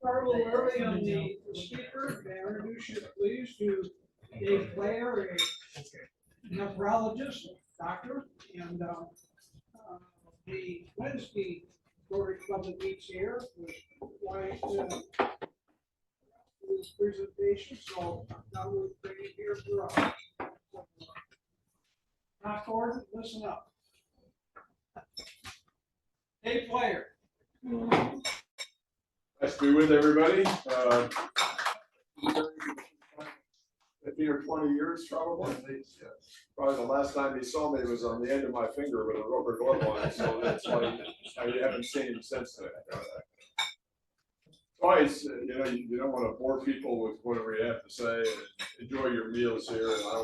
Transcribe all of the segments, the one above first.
Start a little early on the speaker. May I introduce you, please, to Dave Blair, a nephrologist, doctor, and the Wednesday Rotary Club that meets here was quite his presentation, so now we'll bring it here for us. Doc Gordon, listen up. Dave Blair. Nice to be with everybody. 15 or 20 years probably. Probably the last time he saw me was on the end of my finger with a rubber glove on, so that's why I haven't seen him since then. Twice, you don't want to bore people with whatever you have to say, and enjoy your meals here, and I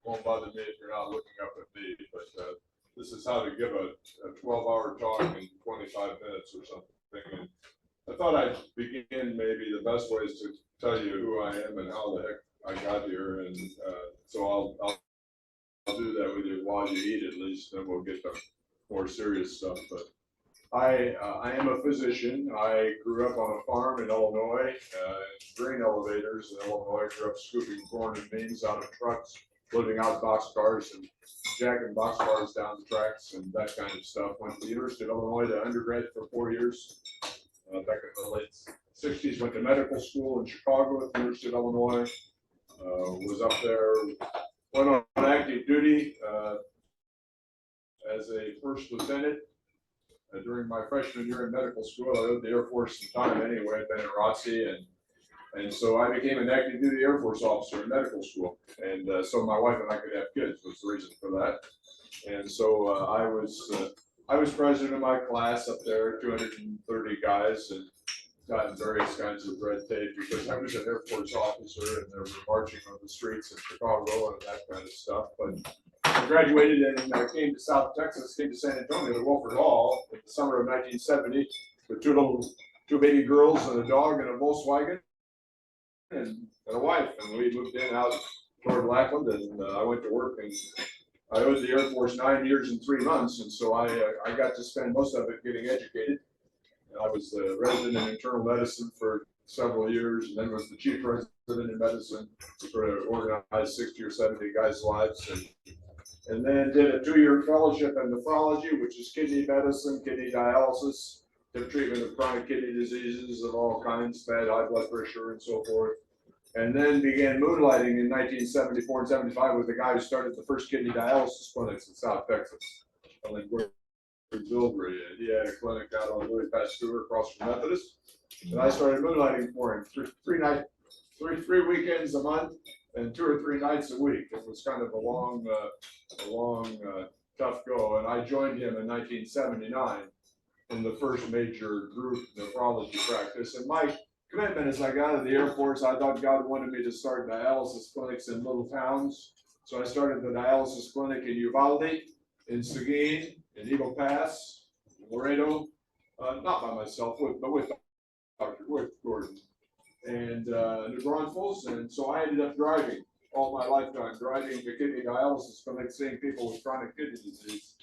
won't bother me if you're not looking up at me, but this is how to give a 12-hour talk in 25 minutes or something. And I thought I'd begin maybe the best way is to tell you who I am and how the heck I got here, and so I'll do that with you while you eat at least, then we'll get to more serious stuff. But I am a physician. I grew up on a farm in Illinois, in grain elevators in Illinois. Grew up scooping corn and beans out of trucks, living out boxcars and jacking boxcars down the tracks and that kind of stuff. Went to the University of Illinois to undergrad for 4 years. Back in the late 60s, went to medical school in Chicago at the University of Illinois. Was up there, went on active duty as a first lieutenant during my freshman year in medical school. I owed the Air Force some time anyway. I'd been in ROTC, and so I became an active duty Air Force officer in medical school. And so my wife and I could have kids was the reason for that. And so I was president of my class up there, 230 guys, and gotten various kinds of red tape because I was an Air Force officer and they were marching on the streets of Chicago and that kind of stuff. But I graduated and I came to South Texas, came to San Antonio to Wilford Hall in the summer of 1970 with two baby girls and a dog and a Volkswagen and a wife. And we moved in out toward Lackland, and I went to work, and I owed the Air Force 9 years and 3 months, and so I got to spend most of it getting educated. I was the resident in internal medicine for several years, and then was the chief resident in medicine for organized 60 or 70 guys' lives, and then did a 2-year fellowship in nephrology, which is kidney medicine, kidney dialysis, the treatment of chronic kidney diseases of all kinds, bad high blood pressure and so forth. And then began moonlighting in 1974 and 75 with the guy who started the first kidney dialysis clinics in South Texas. Bilbrey, and he had a clinic out on Louis Pasteur across from Methodist, and I started moonlighting for him three weekends a month and 2 or 3 nights a week. It was kind of a long, tough go, and I joined him in 1979 in the first major group nephrology practice. And my commitment as I got out of the Air Force, I thought God wanted me to start dialysis clinics in little towns, so I started the dialysis clinic in Uvalde, in Seguin, in Eagle Pass, Laredo, not by myself, but with Dr. Gordon, and New Braunfels. And so I ended up driving all my lifetime, driving to kidney dialysis clinics, seeing people with chronic kidney disease.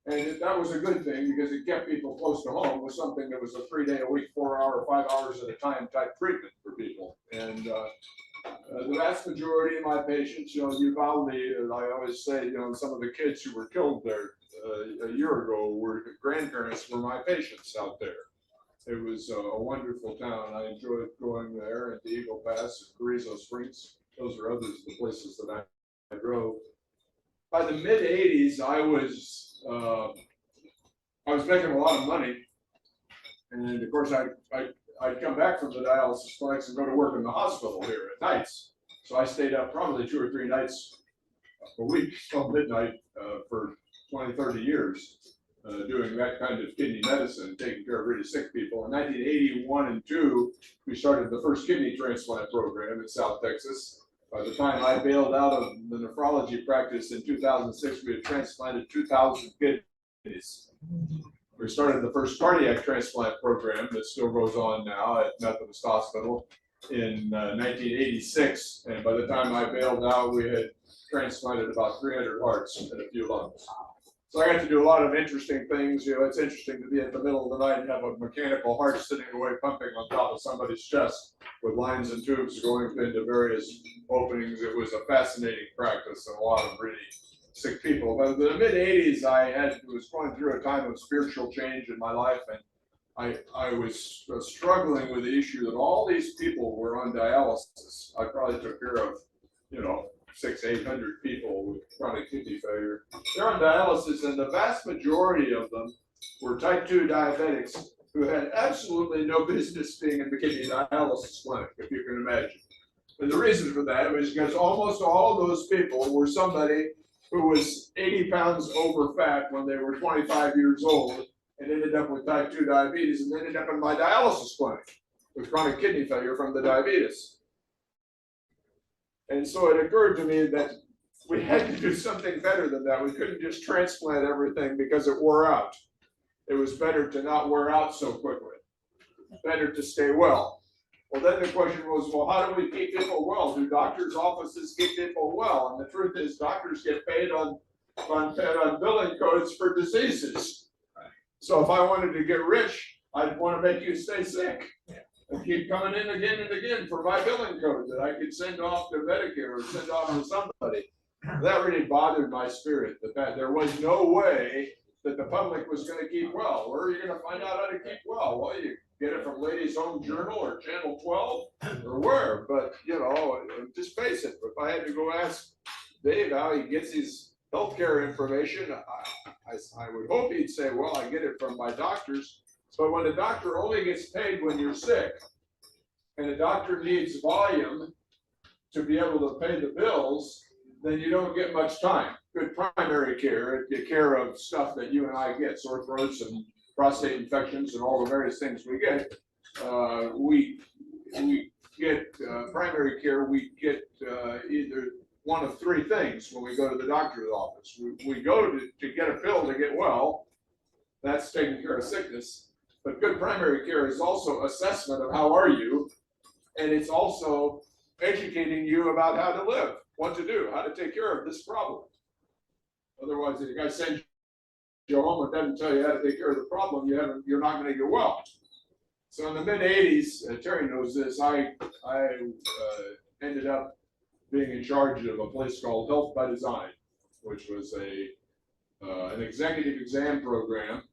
And that was a good thing because it kept people close to home with something that was a 3-day-a-week, 4-hour, 5 hours at a time type treatment for people. And the vast majority of my patients, Uvalde, I always say, some of the kids who were killed there a year ago were grandparents were my patients out there. It was a wonderful town. I enjoyed going there, and the Eagle Pass and Carrizo Springs. Those are others of the places that I drove. By the mid '80s, I was making a lot of money, and of course I'd come back from the dialysis clinics and go to work in the hospital here at nights. So I stayed up probably 2 or 3 nights a week till midnight for 20, 30 years doing that kind of kidney medicine, taking care of really sick people. In 1981 and 2, we started the first kidney transplant program in South Texas. By the time I bailed out of the nephrology practice in 2006, we had transplanted 2,000 kidneys. We started the first cardiac transplant program that still goes on now at Methodist Hospital in 1986. And by the time I bailed out, we had transplanted about 300 hearts and a few lungs. So I got to do a lot of interesting things. You know, it's interesting to be at the middle of the night and have a mechanical heart sitting away pumping on top of somebody's chest with lines and tubes going into various openings. It was a fascinating practice and a lot of really sick people. But in the mid 80s, was going through a time of spiritual change in my life, and I was struggling with the issue that all these people were on dialysis. I probably took care of, 600-800 people with chronic kidney failure. They're on dialysis, and the vast majority of them were type 2 diabetics who had absolutely no business being in the kidney dialysis clinic, if you can imagine. And the reason for that was because almost all of those people were somebody who was 80 pounds over fat when they were 25 years old and ended up with type 2 diabetes and ended up in my dialysis clinic with chronic kidney failure from the diabetes. And so it occurred to me that we had to do something better than that. We couldn't just transplant everything because it wore out. It was better to not wear out so quickly, better to stay well. Well, then the question was, well, how do we keep people well? Do doctors' offices keep people well? And the truth is, doctors get paid on billing codes for diseases. So if I wanted to get rich, I'd want to make you stay sick and keep coming in again and again for my billing code that I could send off to Medicare or send off to somebody. That really bothered my spirit, that there was no way that the public was going to keep well. Where are you going to find out how to keep well? Well, you get it from Ladies Home Journal or Channel 12 or where, but just face it. If I had to go ask Dave how he gets his healthcare information, I would hope he'd say, well, I get it from my doctors. But when a doctor only gets paid when you're sick, and a doctor needs volume to be able to pay the bills, then you don't get much time. Good primary care, the care of stuff that you and I get, sore throats and prostate infections and all the various things we get. We get primary care, we get either one of three things when we go to the doctor's office. We go to get a pill to get well. That's taking care of sickness. But good primary care is also assessment of how are you, and it's also educating you about how to live, what to do, how to take care of this problem. Otherwise, if the guy sends you home and doesn't tell you how to take care of the problem, you're not going to get well. So in the mid 80s, Terry knows this, I ended up being in charge of a place called Health by Design, which was an executive exam program.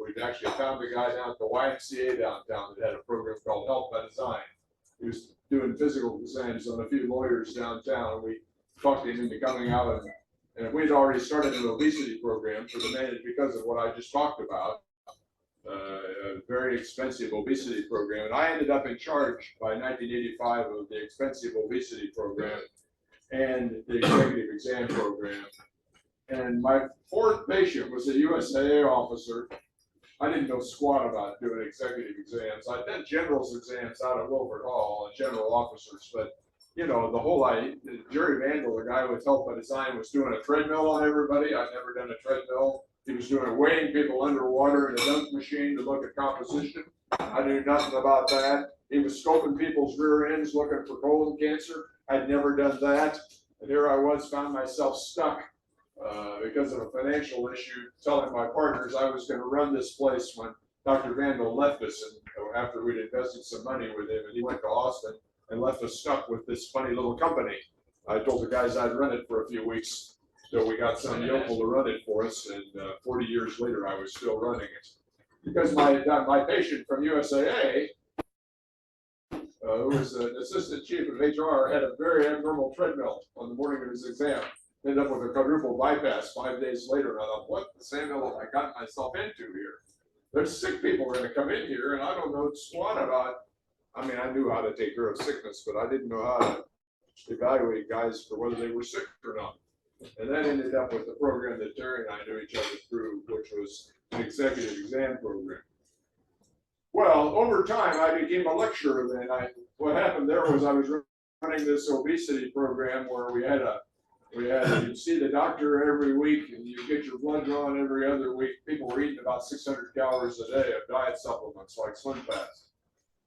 We'd actually found a guy down at the YMCA downtown that had a program called Health by Design. He was doing physical exams on a few lawyers downtown, and we talked him into coming out, and we'd already started an obesity program for the man because of what I just talked about, a very expensive obesity program. And I ended up in charge by 1985 of the expensive obesity program and the executive exam program. And my fourth patient was a USAA officer. I didn't know squat about doing executive exams. I did general's exams out at Wilford Hall and general officers, but the whole Jerry Vandal, the guy with Health by Design, was doing a treadmill on everybody. I'd never done a treadmill. He was doing weighing people underwater in a dunk machine to look at composition. I knew nothing about that. He was scoping people's rear ends looking for colon cancer. I'd never done that. And here I was, found myself stuck because of a financial issue, telling my partners I was going to run this place when Dr. Vandal left us, and after we'd invested some money with him, and he went to Austin and left us stuck with this funny little company. I told the guys I'd run it for a few weeks till we got some yokel to run it for us, and 40 years later I was still running it. Because my patient from USAA, who was an assistant chief of HR, had a very abnormal treadmill on the morning of his exam. Ended up with a quadruple bypass 5 days later, and I thought, what the Samuel have I gotten myself into here? There's sick people who are going to come in here, and I don't know squat about. I mean, I knew how to take care of sickness, but I didn't know how to evaluate guys for whether they were sick or not. And that ended up with the program that Terry and I knew each other through, which was an executive exam program. Well, over time, I became a lecturer. Then what happened there was I was running this obesity program where you'd see the doctor every week and you get your blood drawn every other week. People were eating about 600 calories a day of diet supplements like Slim Fast.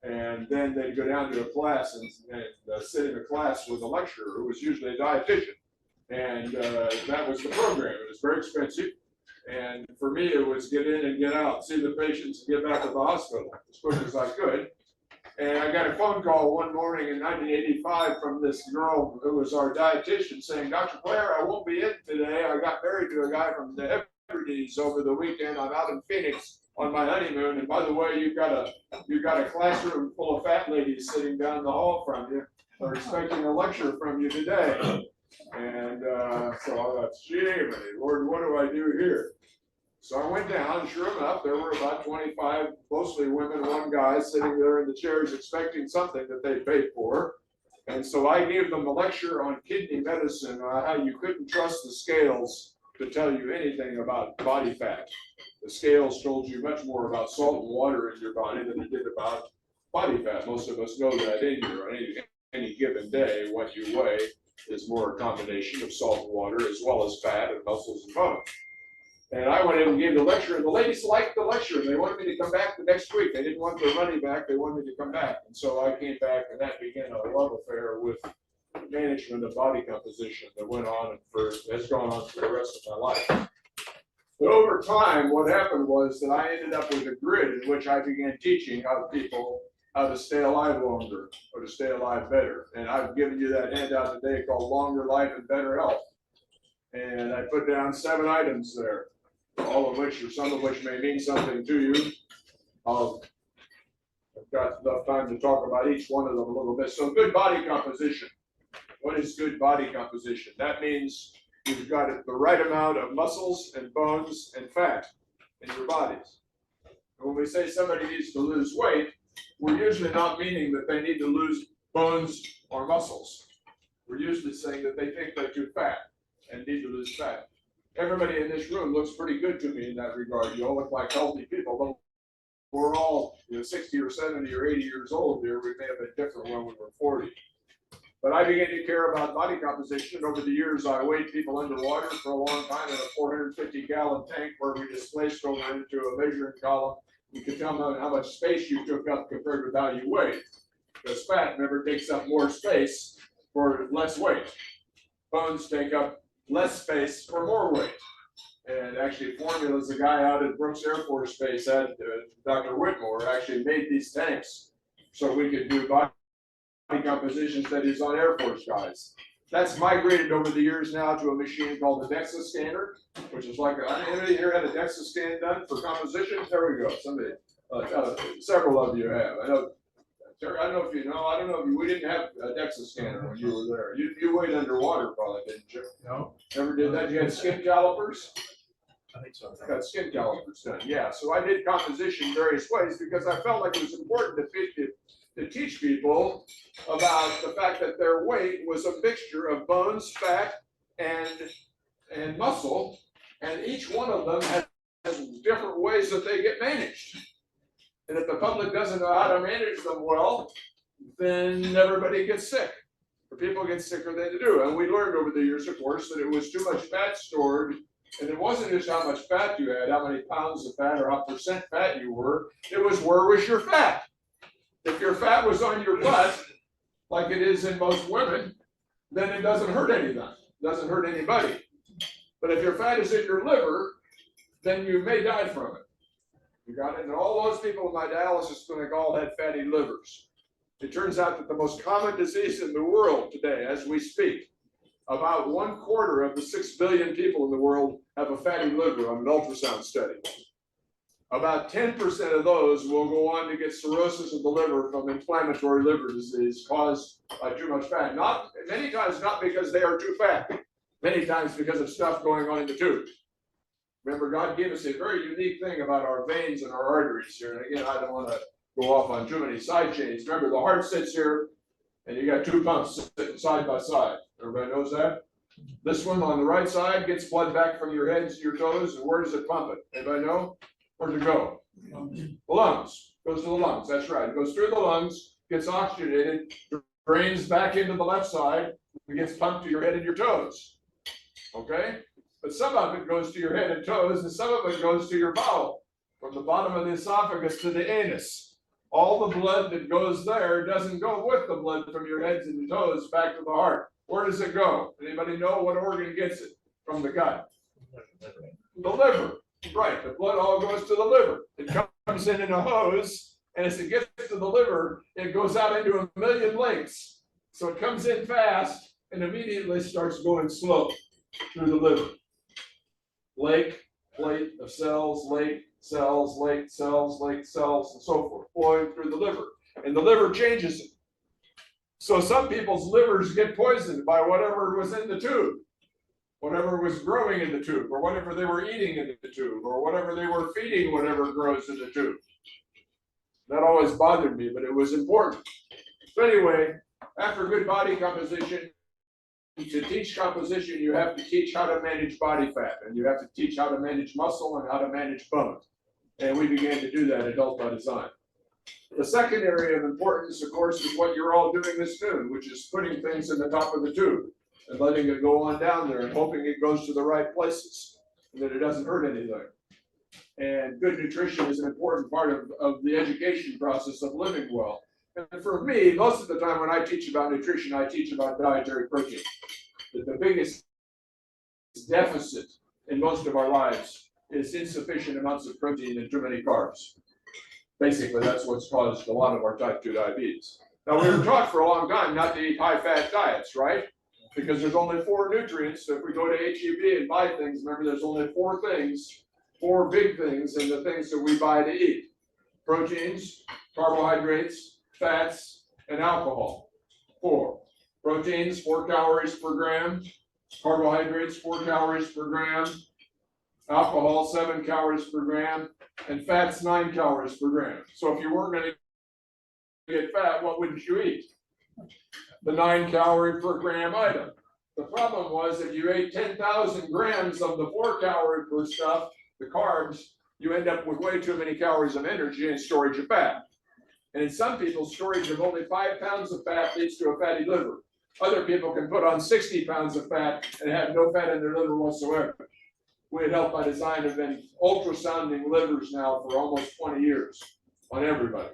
And then they'd go down to a class and sit in a class with a lecturer who was usually a dietitian. And that was the program. It was very expensive. And for me, it was get in and get out, see the patients and get back to the hospital as quick as I could. And I got a phone call one morning in 1985 from this girl who was our dietitian saying, Dr. Blair, I won't be in today. I got married to a guy from the Hebrides over the weekend. I'm out in Phoenix on my honeymoon. And by the way, you've got a classroom full of fat ladies sitting down the hall from you. They're expecting a lecture from you today. And so I thought, gee, Lord, what do I do here? So I went down, sure enough, there were about 25, mostly women, one guy sitting there in the chairs expecting something that they paid for. And so I gave them a lecture on kidney medicine, how you couldn't trust the scales to tell you anything about body fat. The scales told you much more about salt and water in your body than it did about body fat. Most of us know that in here, on any given day, what you weigh is more a combination of salt and water as well as fat and muscles and bones. And I went in and gave the lecture, and the ladies liked the lecture, and they wanted me to come back the next week. They didn't want their money back, they wanted me to come back. And so I came back, and that began a love affair with management of body composition that went on and has gone on for the rest of my life. But over time, what happened was that I ended up with a grid in which I began teaching how to stay alive longer or to stay alive better. And I've given you that handout today called Longer Life and Better Health. And I put down 7 items there, all of which, or some of which may mean something to you. I've got enough time to talk about each one of them a little bit. So good body composition. What is good body composition? That means you've got the right amount of muscles and bones and fat in your bodies. And when we say somebody needs to lose weight, we're usually not meaning that they need to lose bones or muscles. We're usually saying that they think they're too fat and need to lose fat. Everybody in this room looks pretty good to me in that regard. You all look like healthy people, but we're all 60 or 70 or 80 years old here. We may have been different when we were 40. But I began to care about body composition. Over the years, I weighed people underwater for a long time in a 450-gallon tank where we displaced over into a measuring column. You could tell them how much space you took up compared with how you weighed. Because fat never takes up more space for less weight. Bones take up less space for more weight. And actually, formulas, the guy out at Brooks Air Force Base, Dr. Whitmore, actually made these tanks so we could do body composition studies on Air Force guys. That's migrated over the years now to a machine called the DEXA scanner, which is like, anybody here had a DEXA scan done for composition? There we go, somebody, several of you have. I know, Terry, I don't know if you know, I don't know if you, we didn't have a DEXA scanner when you were there. You weighed underwater probably, didn't you? No. Never did that? You had skin calipers? I think so. Got skin calipers done, yeah. So I did composition various ways because I felt like it was important to teach people about the fact that their weight was a mixture of bones, fat, and muscle, and each one of them has different ways that they get managed. And if the public doesn't know how to manage them well, then everybody gets sick. Or people get sicker than they do. And we learned over the years, of course, that it was too much fat stored. And it wasn't just how much fat you had, how many pounds of fat or how percent fat you were. It was where was your fat. If your fat was on your butt, like it is in most women, then it doesn't hurt anything. It doesn't hurt anybody. But if your fat is in your liver, then you may die from it. You got it? And all those people in my dialysis clinic all had fatty livers. It turns out that the most common disease in the world today, as we speak, about 1/4 of the 6 billion people in the world have a fatty liver on an ultrasound study. About 10% of those will go on to get cirrhosis of the liver from inflammatory liver disease caused by too much fat. Many times not because they are too fat, many times because of stuff going on in the tubes. Remember, God gave us a very unique thing about our veins and our arteries here. And again, I don't want to go off on too many side chains. Remember, the heart sits here, and you got 2 pumps sitting side by side. Everybody knows that? This one on the right side gets blood back from your head to your toes, and where does it pump it? Anybody know? Where's it go? The lungs. Goes to the lungs. That's right. It goes through the lungs, gets oxygenated, drains back into the left side, and gets pumped to your head and your toes. Okay? But some of it goes to your head and toes, and some of it goes to your bowel, from the bottom of the esophagus to the anus. All the blood that goes there doesn't go with the blood from your heads and your toes back to the heart. Where does it go? Anybody know what organ gets it from the gut? The liver, right, the blood all goes to the liver. It comes in a hose, and as it gets to the liver, it goes out into a million lakes. So it comes in fast and immediately starts going slow through the liver. Lake, plate of cells, lake, cells, lake, cells, lake, cells, and so forth, flowing through the liver. And the liver changes it. So some people's livers get poisoned by whatever was in the tube, whatever was growing in the tube, or whatever they were eating in the tube, or whatever they were feeding whatever grows in the tube. That always bothered me, but it was important. So anyway, after good body composition, to teach composition, you have to teach how to manage body fat, and you have to teach how to manage muscle and how to manage bone. And we began to do that at Health by Design. The second area of importance, of course, is what you're all doing this noon, which is putting things in the top of the tube and letting it go on down there and hoping it goes to the right places and that it doesn't hurt anything. And good nutrition is an important part of the education process of living well. And for me, most of the time when I teach about nutrition, I teach about dietary protein. That the biggest deficit in most of our lives is insufficient amounts of protein and too many carbs. Basically, that's what's caused a lot of our type 2 diabetes. Now, we were taught for a long time not to eat high-fat diets, right? Because there's only 4 nutrients. So if we go to HEB and buy things, remember there's only 4 things, 4 big things, and the things that we buy to eat. Proteins, carbohydrates, fats, and alcohol. 4. Proteins, 4 calories per gram. Carbohydrates, 4 calories per gram. Alcohol, 7 calories per gram. And fats, 9 calories per gram. So if you weren't going to get fat, what wouldn't you eat? The 9 calorie per gram item. The problem was if you ate 10,000 grams of the 4 calorie per stuff, the carbs, you end up with way too many calories of energy and storage of fat. And in some people, storage of only 5 pounds of fat leads to a fatty liver. Other people can put on 60 pounds of fat and have no fat in their liver whatsoever. We at Health by Design have been ultrasounding livers now for almost 20 years on everybody.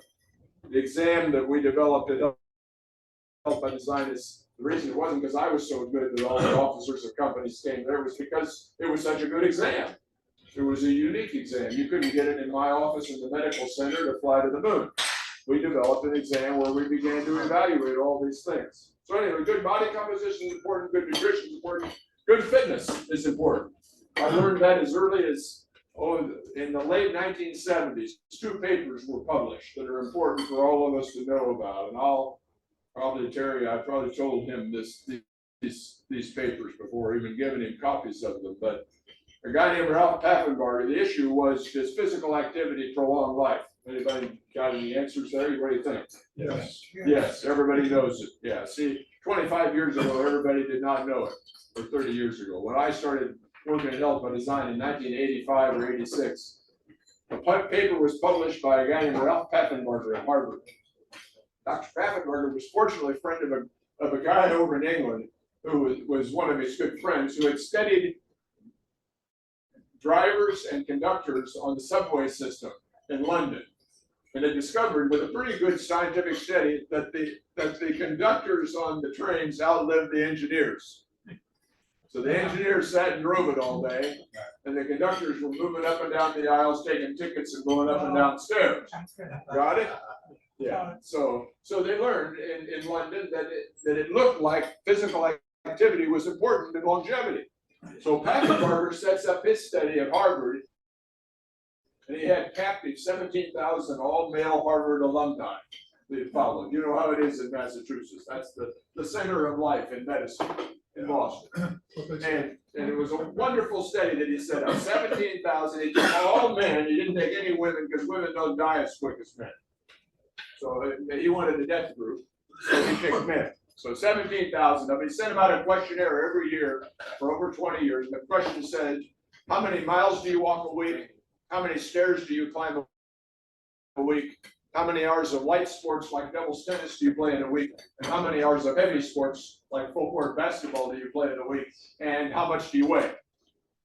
The exam that we developed at Health by Design is, the reason it wasn't because I was so good that all the officers of companies came there, was because it was such a good exam. It was a unique exam. You couldn't get it in my office in the medical center to fly to the moon. We developed an exam where we began to evaluate all these things. So anyway, good body composition is important, good nutrition is important, good fitness is important. I learned that as early as, in the late 1970s, 2 papers were published that are important for all of us to know about. And I'll probably, Terry, I probably told him these papers before, even giving him copies of them. But a guy named Ralph Paffenbarger, the issue was, does physical activity prolong life? Anybody got any answers there? What do you think? Yes. Yes, everybody knows it. Yeah, see, 25 years ago, everybody did not know it, or 30 years ago. When I started working at Health by Design in 1985 or 86, a paper was published by a guy named Ralph Paffenbarger at Harvard. Dr. Paffenbarger was fortunately a friend of a guy over in England who was one of his good friends who had studied drivers and conductors on the subway system in London. And they discovered with a pretty good scientific study that the conductors on the trains outlived the engineers. So the engineers sat and drove it all day, and the conductors were moving up and down the aisles, taking tickets and going up and down stairs. Got it? Yeah. So they learned in London that it looked like physical activity was important in longevity. So Paffenbarger sets up his study at Harvard, and he had captive 17,000 all-male Harvard alumni that followed. You know how it is in Massachusetts. That's the center of life in medicine in Boston. And it was a wonderful study that he set up. 17,000, he took all men. He didn't take any women because women don't die as quick as men. So he wanted the death group, so he picked men. So 17,000 of them. He sent them out a questionnaire every year for over 20 years. And the question said, how many miles do you walk a week? How many stairs do you climb a week? How many hours of light sports like doubles tennis do you play in a week? And how many hours of heavy sports like full court basketball do you play in a week? And how much do you weigh?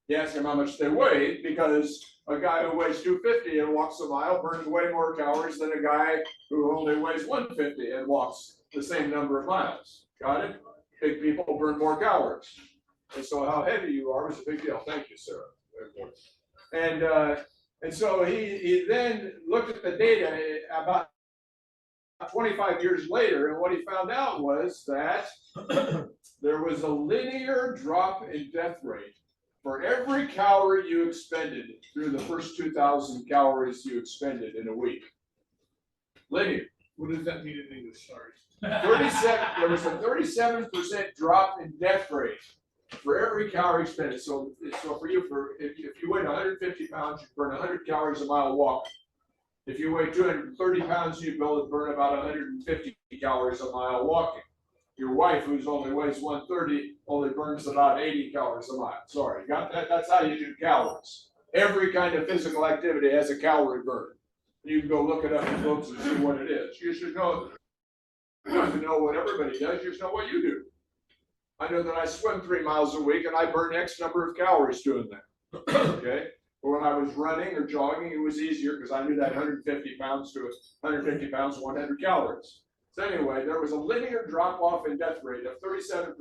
He asked them how much they weighed because a guy who weighs 250 and walks a mile burns way more calories than a guy who only weighs 150 and walks the same number of miles. Got it? Big people burn more calories. And so how heavy you are is a big deal. Thank you, Sarah. And so he then looked at the data about 25 years later, and what he found out was that there was a linear drop in death rate for every calorie you expended through the first 2,000 calories you expended in a week. Linear. What does that mean in English? Sorry. 37. There was a 37% drop in death rate for every calorie expended. So for you, if you weigh 150 pounds, you burn 100 calories a mile walking. If you weigh 230 pounds, you burn about 150 calories a mile walking. Your wife, who's only weighs 130, only burns about 80 calories a mile. Sorry, you got that? That's how you do calories. Every kind of physical activity has a calorie burn. You can go look it up in books and see what it is. You should know. You don't have to know what everybody does. You just know what you do. I know that I swim 3 miles a week and I burn X number of calories doing that. Okay. But when I was running or jogging, it was easier because I knew that 150 pounds to 150 pounds, 100 calories. So anyway, there was a linear drop off in death rate of 37%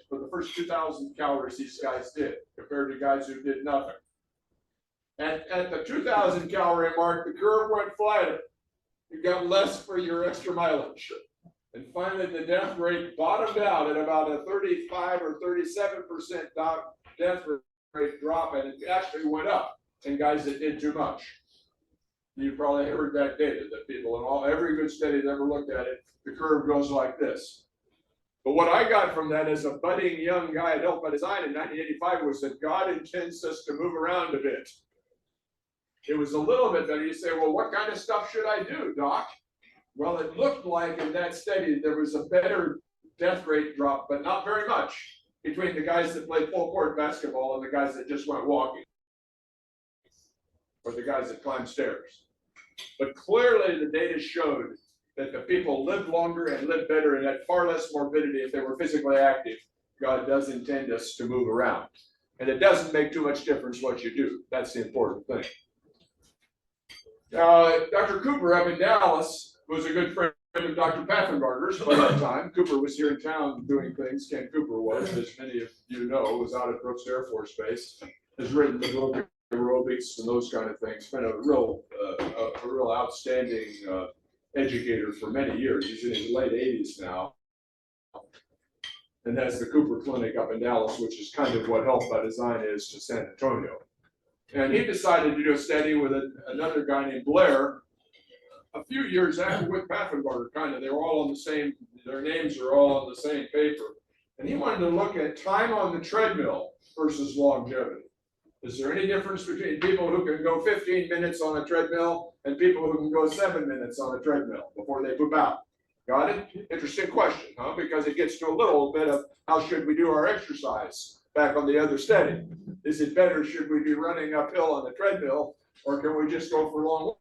for the first 2,000 calories these guys did compared to guys who did nothing. And at the 2,000 calorie mark, the curve went flatter. You got less for your extra mileage. And finally, the death rate bottomed out at about a 35 or 37% death rate drop, and it actually went up in guys that did too much. You probably heard that data, that people in every good study that ever looked at it, the curve goes like this. But what I got from that as a budding young guy at Health by Design in 1985 was that God intends us to move around a bit. It was a little bit better. You say, well, what kind of stuff should I do, Doc? Well, it looked like in that study there was a better death rate drop, but not very much, between the guys that played full court basketball and the guys that just went walking, or the guys that climbed stairs. But clearly the data showed that the people lived longer and lived better and had far less morbidity if they were physically active. God does intend us to move around. And it doesn't make too much difference what you do. That's the important thing. Dr. Cooper up in Dallas was a good friend of Dr. Paffenbarger's by that time. Cooper was here in town doing things. Ken Cooper was, as many of you know, was out at Brooks Air Force Base, has written the book Aerobics and those kind of things. Been a real outstanding educator for many years. He's in his late 80s now, and has the Cooper Clinic up in Dallas, which is kind of what Health by Design is to San Antonio. And he decided to do a study with another guy named Blair a few years after with Paffenbarger, kind of. They were all on the same, their names are all on the same paper. And he wanted to look at time on the treadmill versus longevity. Is there any difference between people who can go 15 minutes on a treadmill and people who can go 7 minutes on a treadmill before they poop out? Got it? Interesting question, huh? Because it gets to a little bit of how should we do our exercise back on the other study. Is it better, should we be running uphill on the treadmill, or can we just go for long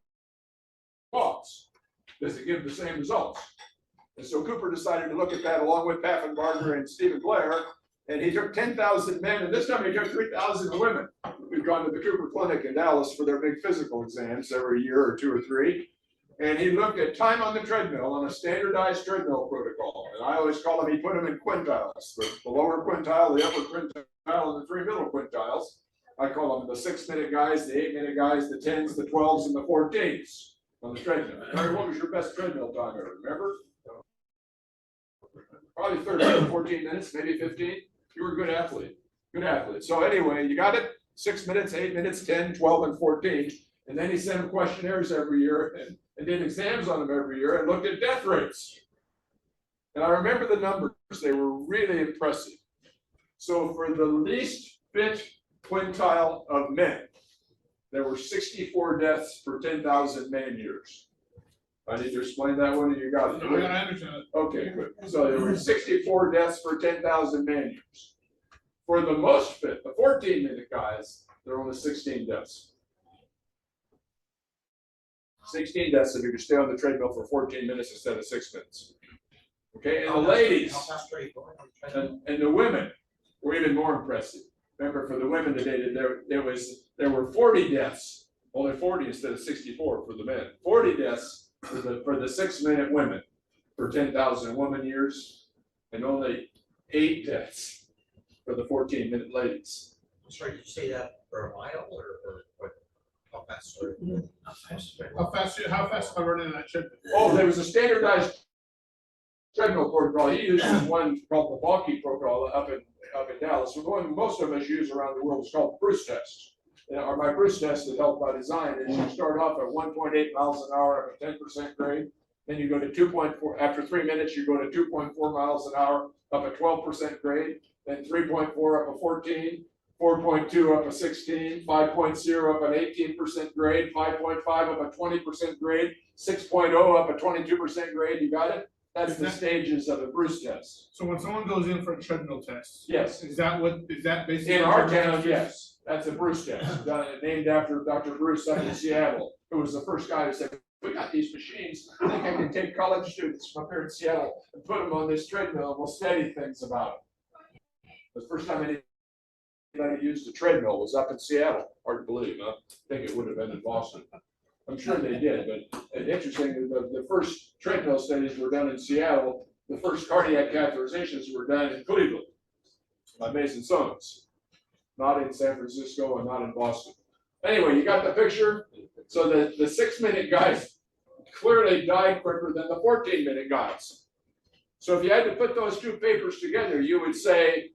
walks? Does it give the same results? And so Cooper decided to look at that along with Paffenbarger and Stephen Blair, and he took 10,000 men, and this time he took 3,000 women who'd gone to the Cooper Clinic in Dallas for their big physical exams every year or 2 or 3. And he looked at time on the treadmill on a standardized treadmill protocol. And I always call them, he put them in quintiles. The lower quintile, the upper quintile, and the 3 middle quintiles. I call them the 6-minute guys, the 8-minute guys, the 10s, the 12s, and the 14s on the treadmill. Larry, what was your best treadmill time ever? Remember? Probably 13 or 14 minutes, maybe 15. You were a good athlete. Good athlete. So anyway, you got it? 6 minutes, 8 minutes, 10, 12, and 14. And then he sent them questionnaires every year and did exams on them every year and looked at death rates. And I remember the numbers. They were really impressive. So for the least fit quintile of men, there were 64 deaths per 10,000 man years. I need to explain that one, or you got it? No, I understand it. Okay, good. So there were 64 deaths per 10,000 man years. For the most fit, the 14-minute guys, there were only 16 deaths. 16 deaths if you could stay on the treadmill for 14 minutes instead of 6 minutes. Okay, and the ladies and the women were even more impressive. Remember, for the women today, there were 40 deaths, only 40 instead of 64 for the men. 40 deaths for the 6-minute women for 10,000 woman years, and only 8 deaths for the 14-minute ladies. Sorry, did you say that for a mile or what? How fast? How fast am I running that treadmill? Oh, there was a standardized treadmill protocol. He uses one called the Balky protocol up in Dallas. The one most of us use around the world is called the Bruce test. Or my Bruce test is helped by design is you start off at 1.8 miles an hour at a 10% grade. Then you go to 2.4, after 3 minutes, you go to 2.4 miles an hour up a 12% grade, then 3.4 up a 14, 4.2 up a 16, 5.0 up an 18% grade, 5.5 up a 20% grade, 6.0 up a 22% grade. You got it? That's the stages of the Bruce test. So when someone goes in for a treadmill test, Yes. is that basically? In our town, yes, that's a Bruce test, named after Dr. Bruce up in Seattle, who was the first guy who said, we got these machines, I think I can take college students from up here in Seattle and put them on this treadmill and we'll study things about it. The first time anybody used a treadmill was up in Seattle, hard to believe, huh? I think it would have been in Boston. I'm sure they did, but it's interesting, the first treadmill studies were done in Seattle, the first cardiac catheterizations were done in Cleveland by Mason Sons, not in San Francisco and not in Boston. Anyway, you got the picture? So the 6-minute guys clearly died quicker than the 14-minute guys. So if you had to put those two papers together, you would say,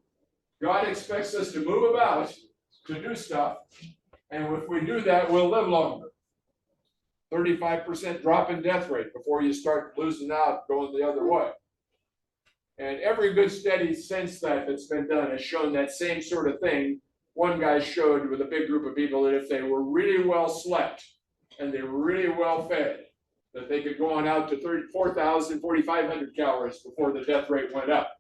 God expects us to move about, to do stuff, and if we do that, we'll live longer. 35% drop in death rate before you start losing out, going the other way. And every good study since that's been done has shown that same sort of thing. One guy showed with a big group of people that if they were really well slept and they were really well fed, that they could go on out to 4,000, 4,500 calories before the death rate went up.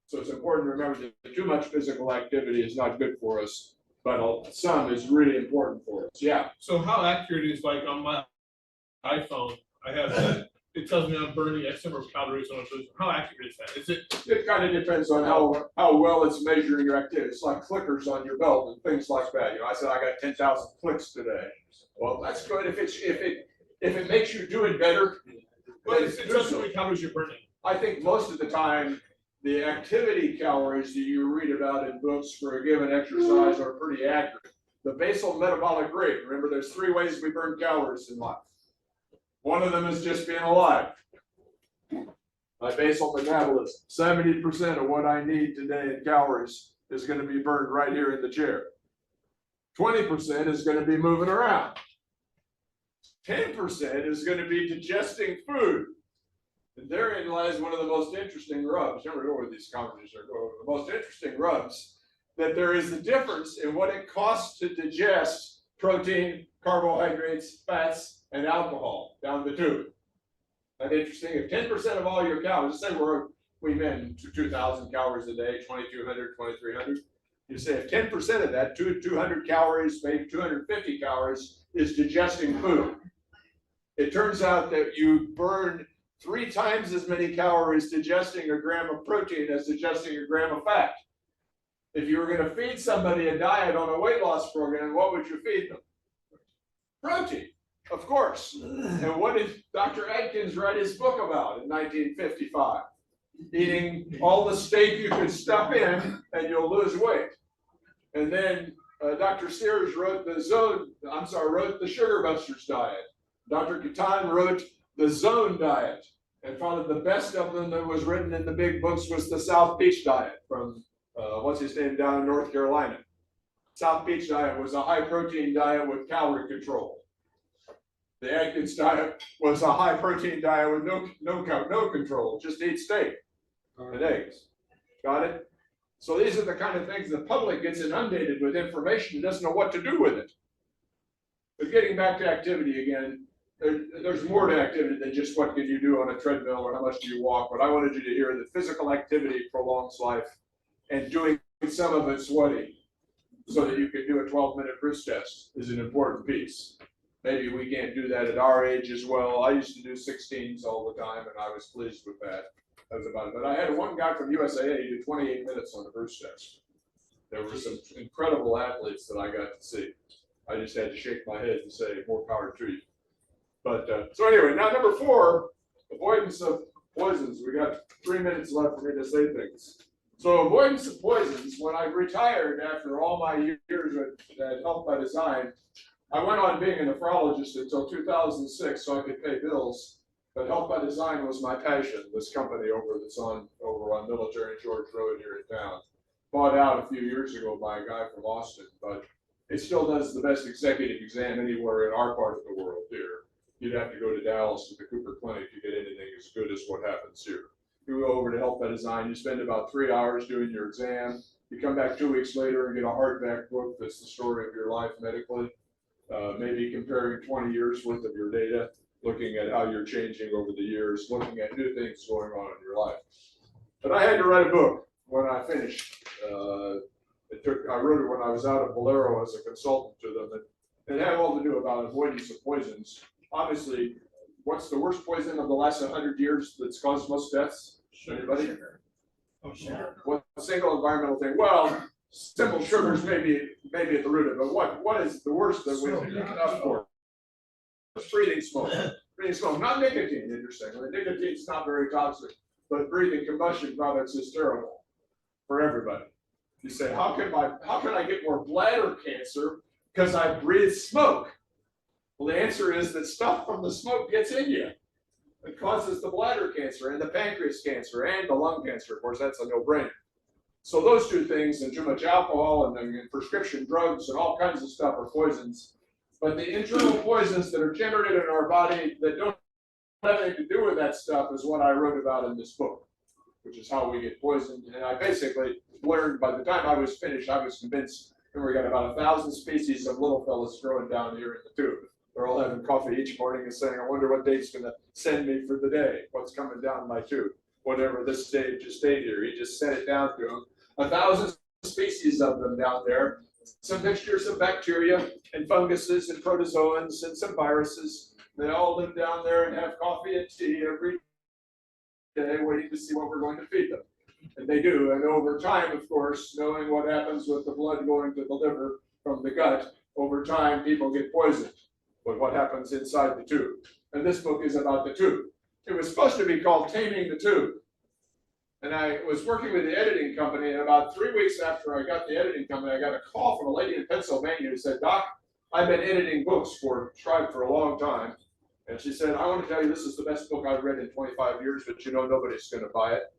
So it's important to remember that too much physical activity is not good for us, but some is really important for us. Yeah. So how accurate is, like, on my iPhone, I have that, it tells me I'm burning X number of calories on a food. How accurate is that? Is it? It kind of depends on how well it's measuring your activity. It's like clickers on your belt and things like that. You know, I said I got 10,000 clicks today. Well, that's good if it makes you do it better. But it tells you how many calories you're burning. I think most of the time, the activity calories that you read about in books for a given exercise are pretty accurate. The basal metabolic rate, remember there's 3 ways we burn calories in life. One of them is just being alive. My basal metabolism, 70% of what I need today in calories is going to be burned right here in the chair. 20% is going to be moving around. 10% is going to be digesting food. And therein lies one of the most interesting rubs. Never know where these conversations are going. The most interesting rubs, that there is a difference in what it costs to digest protein, carbohydrates, fats, and alcohol down the tube. That's interesting. If 10% of all your calories, say we men 2,000 calories a day, 2,200, 2,300. You say if 10% of that, 200 calories, maybe 250 calories, is digesting food. It turns out that you burn 3 times as many calories digesting a gram of protein as digesting a gram of fat. If you were going to feed somebody a diet on a weight loss program, what would you feed them? Protein, of course. And what did Dr. Atkins write his book about in 1955? Eating all the steak you can stuff in and you'll lose weight. And then Dr. Sears wrote the Sugar Busters diet. Dr. Catan wrote the Zone diet. And probably the best of them that was written in the big books was the South Beach diet from what's his name down in North Carolina. South Beach diet was a high protein diet with calorie control. The Atkins diet was a high protein diet with no control, just eat steak and eggs. Got it? So these are the kind of things the public gets inundated with information and doesn't know what to do with it. But getting back to activity again, there's more to activity than just what can you do on a treadmill or how much do you walk. But I wanted you to hear that physical activity prolongs life, and doing some of it sweaty so that you can do a 12-minute Bruce test is an important piece. Maybe we can't do that at our age as well. I used to do 16s all the time, and I was pleased with that. That was about it. But I had one guy from USAA do 28 minutes on the Bruce test. There were some incredible athletes that I got to see. I just had to shake my head and say, more power to you. But so anyway, now number 4, avoidance of poisons. We got 3 minutes left for me to say things. So avoidance of poisons, when I retired after all my years at Health by Design, I went on being a nephrologist until 2006 so I could pay bills. But Health by Design was my passion, this company that's over on Military and George Road here in town. Bought out a few years ago by a guy from Austin, but it still does the best executive exam anywhere in our part of the world here. You'd have to go to Dallas to the Cooper Clinic to get anything as good as what happens here. You go over to Health by Design, you spend about 3 hours doing your exam. You come back 2 weeks later and get a hardback book that's the story of your life medically. Maybe comparing 20 years worth of your data, looking at how you're changing over the years, looking at new things going on in your life. But I had to write a book when I finished. I wrote it when I was out of Valero as a consultant to them, and it had all to do about avoidance of poisons. Obviously, what's the worst poison of the last 100 years that's caused most deaths? Anybody? Oh, sure. What single environmental thing? Well, simple sugars may be at the root of it, but what is the worst that we enough for? Breathing smoke. Breathing smoke, not nicotine, interestingly. Nicotine's not very toxic, but breathing combustion products is terrible for everybody. You say, how can I get more bladder cancer because I breathe smoke? Well, the answer is that stuff from the smoke gets in you. It causes the bladder cancer and the pancreas cancer and the lung cancer. Of course, that's a no-brainer. So those two things, and too much alcohol and prescription drugs and all kinds of stuff are poisons. But the internal poisons that are generated in our body that don't have anything to do with that stuff is what I wrote about in this book, which is how we get poisoned. And I basically learned, by the time I was finished, I was convinced that we got about 1,000 species of little fellas growing down here in the tube. They're all having coffee each morning and saying, I wonder what Dave's going to send me for the day. What's coming down my tube? Whatever this Dave just stayed here. He just sent it down to him. 1,000 species of them down there. Some mixtures of bacteria and funguses and protozoans and some viruses. They all live down there and have coffee and tea every day waiting to see what we're going to feed them. And they do. And over time, of course, knowing what happens with the blood going to the liver from the gut, over time people get poisoned. But what happens inside the tube? And this book is about the tube. It was supposed to be called Taming the Tube. And I was working with the editing company, and about 3 weeks after I got the editing company, I got a call from a lady in Pennsylvania who said, Doc, I've been editing books for Tribe for a long time. And she said, I want to tell you this is the best book I've read in 25 years, but you know nobody's going to buy it.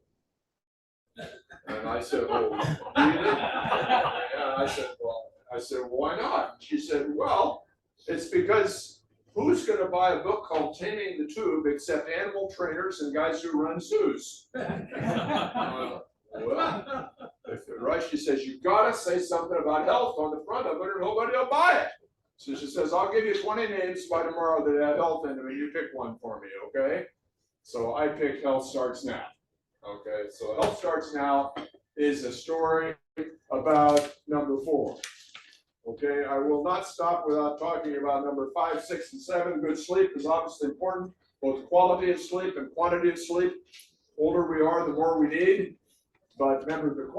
And I said, oh, really? And I said, why not? She said, well, it's because who's going to buy a book called Taming the Tube except animal trainers and guys who run zoos? Well, if you're right, she says, you got to say something about health on the front of it or nobody will buy it. So she says, I'll give you 20 names by tomorrow that have health in them and you pick one for me, okay? So I picked Health Starts Now. Okay, so Health Starts Now is a story about number 4. Okay, I will not stop without talking about number 5, 6, and 7. Good sleep is obviously important, both quality of sleep and quantity of sleep. Older we are, the more we need. But remember, the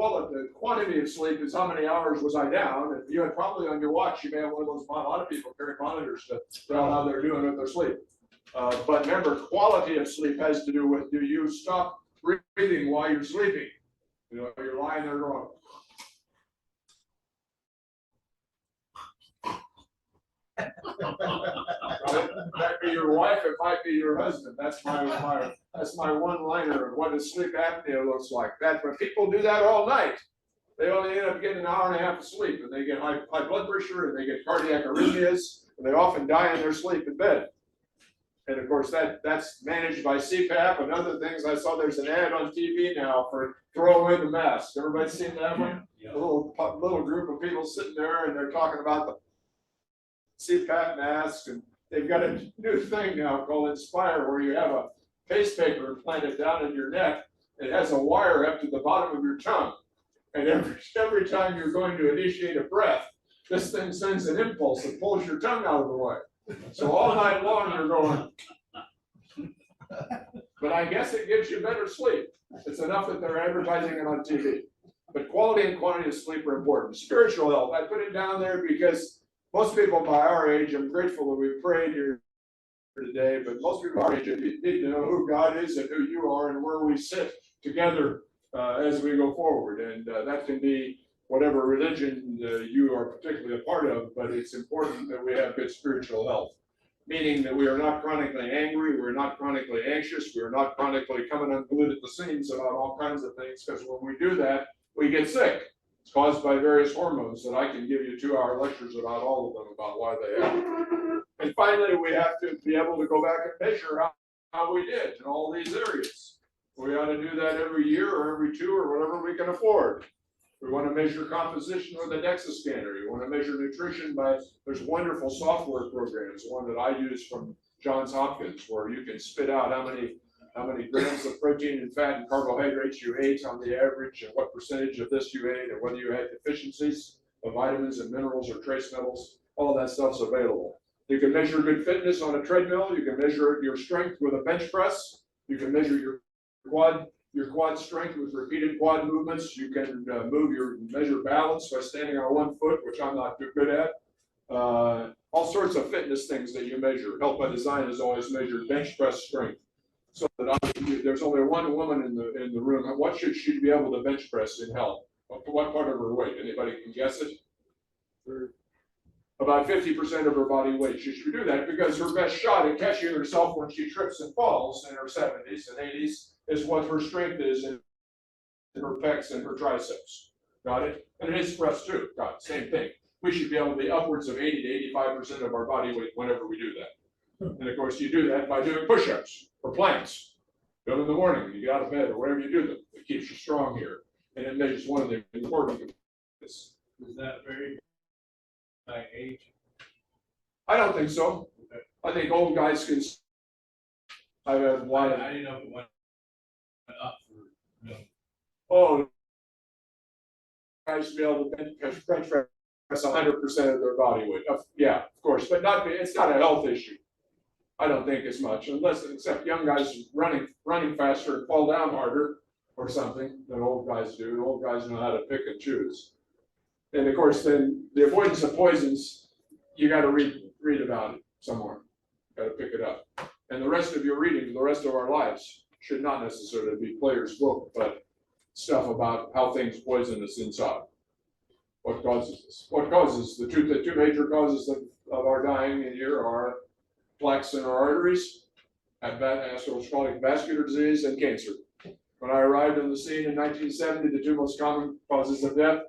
quantity of sleep is how many hours was I down. And you had probably on your watch, you may have one of those, a lot of people carry monitors to tell how they're doing with their sleep. But remember, quality of sleep has to do with, do you stop breathing while you're sleeping? You know, you're lying there going, it might be your wife, it might be your husband. That's my one-liner of what a sleep apnea looks like. But people do that all night. They only end up getting an hour and a half of sleep, and they get high blood pressure, and they get cardiac arrhythmias, and they often die in their sleep in bed. And of course, that's managed by CPAP and other things. I saw there's an ad on TV now for throw away the mask. Everybody seen that one? Yeah. A little group of people sitting there, and they're talking about the CPAP mask, and they've got a new thing now called Inspire, where you have a pacemaker implanted down in your neck. It has a wire up to the bottom of your tongue, and every time you're going to initiate a breath, this thing sends an impulse that pulls your tongue out of the way. So all night long you're going. But I guess it gives you better sleep. It's enough that they're advertising it on TV. But quality and quantity of sleep are important. Spiritual health, I put it down there because most people by our age, I'm grateful that we prayed here today, but most people our age need to know who God is and who you are and where we sit together as we go forward. And that can be whatever religion you are particularly a part of, but it's important that we have good spiritual health. Meaning that we are not chronically angry, we're not chronically anxious, we're not chronically coming unglued at the seams about all kinds of things, because when we do that, we get sick. It's caused by various hormones that I can give you 2-hour lectures about all of them, about why they happen. And finally, we have to be able to go back and measure how we did in all these areas. We ought to do that every year or every 2 or whatever we can afford. We want to measure composition with a DEXA scanner. You want to measure nutrition by, there's wonderful software programs, one that I use from Johns Hopkins, where you can spit out how many grams of protein and fat and carbohydrates you ate on the average, and what percentage of this you ate, and whether you had deficiencies of vitamins and minerals or trace metals. All that stuff's available. You can measure good fitness on a treadmill. You can measure your strength with a bench press. You can measure your quad strength with repeated quad movements. You can measure balance by standing on one foot, which I'm not too good at. All sorts of fitness things that you measure. Health by Design has always measured bench press strength. So that there's only one woman in the room. What should she be able to bench press in health? What part of her weight? Anybody can guess it? About 50% of her body weight. She should do that because her best shot at catching herself when she trips and falls in her 70s and 80s is what her strength is in her pecs and her triceps. Got it? And it is for us too. Got it. Same thing. We should be able to be upwards of 80 to 85% of our body weight whenever we do that. And of course, you do that by doing push-ups or planks. Do them in the morning when you get out of bed or wherever you do them. It keeps you strong here. And it measures one of the important things. Is that very by age? I don't think so. I think old guys can. I've had a lot of. I didn't know if it went up for, you know. Oh, guys to be able to bench press 100% of their body weight. Yeah, of course, but it's not a health issue. I don't think as much, except young guys running faster and fall down harder or something than old guys do. Old guys know how to pick and choose. And of course, then the avoidance of poisons, you got to read about it somewhere. Got to pick it up. And the rest of your reading for the rest of our lives should not necessarily be Player's book, but stuff about how things poison us inside. What causes this? What causes the two major causes of our dying in here are plaques in our arteries, atherosclerotic vascular disease, and cancer. When I arrived on the scene in 1970, the 2 most common causes of death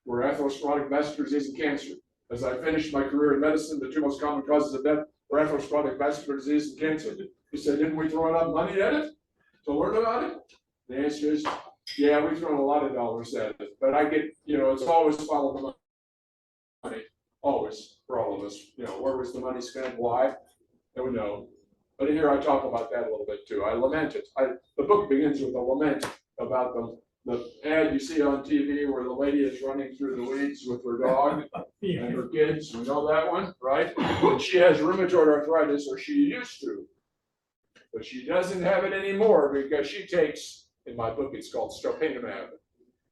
were atherosclerotic vascular disease and cancer. As I finished my career in medicine, the 2 most common causes of death were atherosclerotic vascular disease and cancer. You said, didn't we throw enough money at it to learn about it? The answer is, yeah, we've thrown a lot of dollars at it, but I get, it's always follow the money, always, for all of us. Where was the money spent? Why? No, no. But here I talk about that a little bit too. I lament it. The book begins with a lament about the ad you see on TV where the lady is running through the weeds with her dog and her kids. You know that one, right? And she has rheumatoid arthritis, or she used to, but she doesn't have it anymore because she takes, in my book, it's called Stropinomab.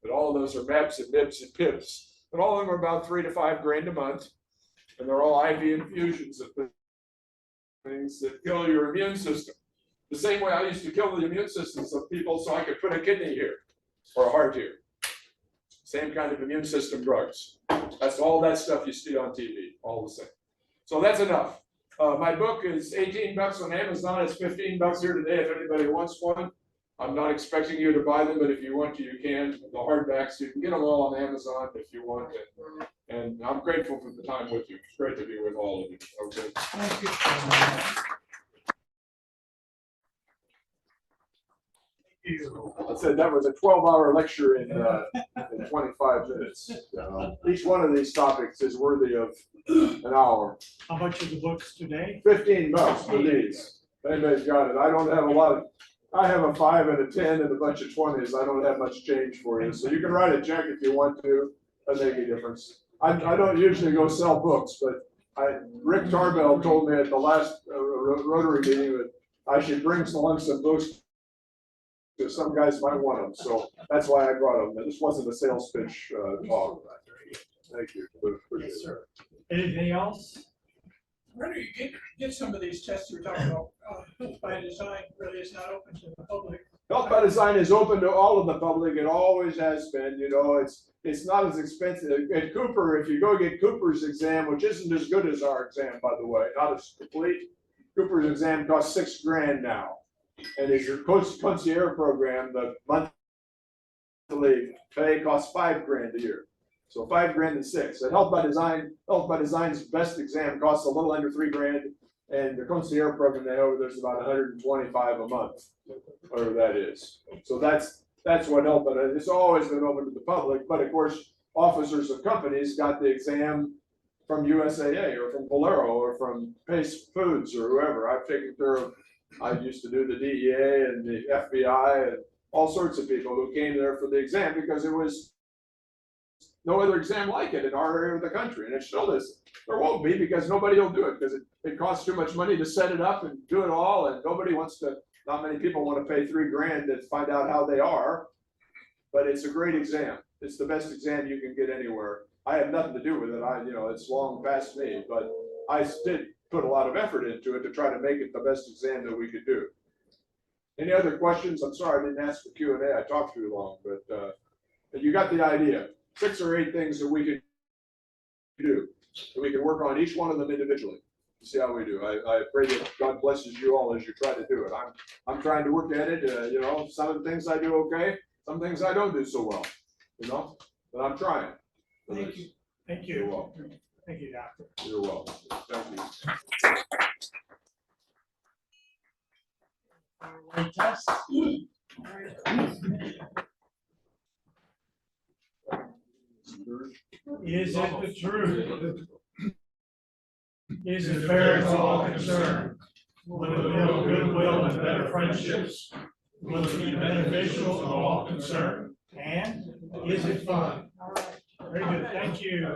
But all of those are MABs and MIBs and PIBs. And all of them are about $3 to $5 grand a month. And they're all IV infusions of things that kill your immune system. The same way I used to kill the immune systems of people so I could put a kidney here or a heart here. Same kind of immune system drugs. That's all that stuff you see on TV, all the same. So that's enough. My book is $18 on Amazon. It's $15 here today if anybody wants one. I'm not expecting you to buy them, but if you want to, you can. The hardbacks, you can get them all on Amazon if you want. And I'm grateful for the time with you. It's great to be with all of you. Okay. Thank you. I said that was a 12-hour lecture in 25 minutes. Each one of these topics is worthy of an hour. How much are the books today? $15 for these. Anybody's got it. I don't have a lot of. I have a 5 and a 10 and a bunch of 20s. I don't have much change for you. So you can write a check if you want to. Doesn't make a difference. I don't usually go sell books, but Rick Tarbell told me at the last Rotary meeting that I should bring along some books because some guys might want them. So that's why I brought them. This wasn't a sales pitch talk. Thank you. Yes, sir. Anything else? Where do you get some of these tests you're talking about? By Design really is not open to the public. Health by Design is open to all of the public. It always has been, you know, it's not as expensive. At Cooper, if you go get Cooper's exam, which isn't as good as our exam, by the way, not as complete. Cooper's exam costs $6,000 now. And as your concierge program, the monthly pay costs $5,000 a year. So $5,000 and $6,000. At Health by Design's best exam costs a little under $3,000. And the concierge program they have, there's about $125 a month, whatever that is. So that's what Health by Design, it's always been open to the public, but of course, officers of companies got the exam from USAA or from Valero or from Pace Foods or whoever. I've taken care of, I used to do the DEA and the FBI and all sorts of people who came there for the exam because there was no other exam like it in our area of the country. And it still is. There won't be because nobody will do it because it costs too much money to set it up and do it all. And nobody wants to, not many people want to pay $3,000 to find out how they are. But it's a great exam. It's the best exam you can get anywhere. I have nothing to do with it. It's long past me, but I did put a lot of effort into it to try to make it the best exam that we could do. Any other questions? I'm sorry I didn't ask for Q&A. I talked too long, but you got the idea. 6 or 8 things that we could do. And we can work on each one of them individually. See how we do. I pray that God blesses you all as you try to do it. I'm trying to work at it. Some of the things I do okay, some things I don't do so well. But I'm trying. Thank you. Thank You're you. welcome. Thank you, Doctor. You're welcome. Thank you. Right test. Is it the truth? Is it fair to all concerned? Will it build goodwill and better friendships? Will it be beneficial to all concerned? And is it fun? Very good, thank you.